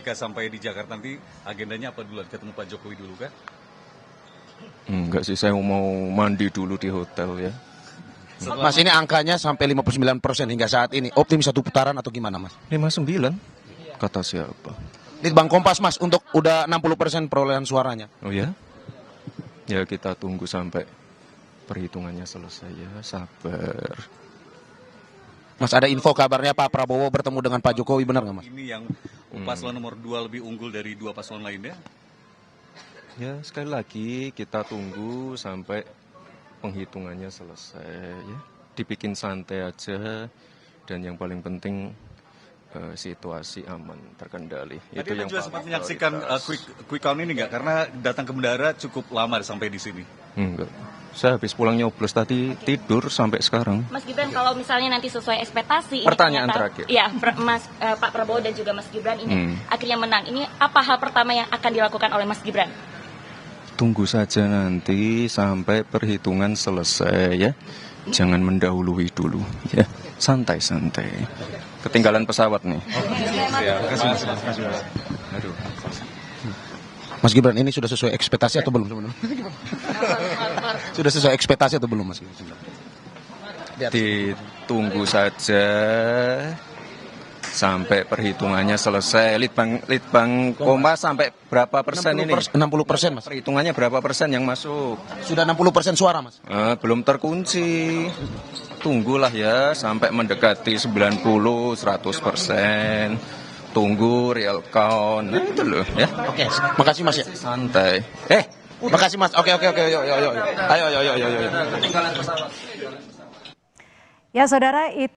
Jika sampai di Jakarta nanti agendanya apa dulu? Ketemu Pak Jokowi dulu kah? Enggak sih, saya mau mandi dulu di hotel ya. Mas, ini angkanya sampai 59% hingga saat ini. Optimis satu putaran atau gimana, Mas? 59 kata siapa? Litbang Kompas, Mas, untuk udah 60% perolehan suaranya. Oh ya? Ya kita tunggu sampai perhitungannya selesai ya, sabar. Mas, ada info kabarnya Pak Prabowo bertemu dengan Pak Jokowi, benar nggak, Mas? Ini yang paslon nomor 2 lebih unggul dari 2 paslon lainnya. Ya sekali lagi kita tunggu sampai penghitungannya selesai ya. Dibikin santai aja dan yang paling penting situasi aman, terkendali. Tadi Itu Anda yang juga paling sempat menyaksikan prioritas. quick count ini nggak? Karena datang ke bendara cukup lama sampai di sini. Enggak. Saya habis pulang nyoblos tadi tidur sampai sekarang. Mas Gibran, kalau misalnya nanti sesuai ekspektasi, Pertanyaan ini terakhir. Ya, Pak Prabowo dan juga Mas Gibran ini akhirnya menang. Ini apa hal pertama yang akan dilakukan oleh Mas Gibran? Tunggu saja nanti sampai perhitungan selesai ya. Jangan mendahului dulu ya. Santai-santai. Ketinggalan pesawat nih. Aduh. Mas Gibran, ini sudah sesuai ekspektasi atau belum sebenarnya? Sudah sesuai ekspektasi atau belum, Mas? Ditunggu saja sampai perhitungannya selesai. Litbang Kompas sampai berapa persen ini? 60%, Mas. Perhitungannya berapa persen yang masuk? Sudah 60% suara, Mas. Belum terkunci. Tunggulah ya sampai mendekati 90-100%. Tunggu real count. Nah, itu loh ya. Oke, makasih, Mas ya. Santai. Makasih, Mas. Oke. Yuk. Ayo. Ya, saudara, itu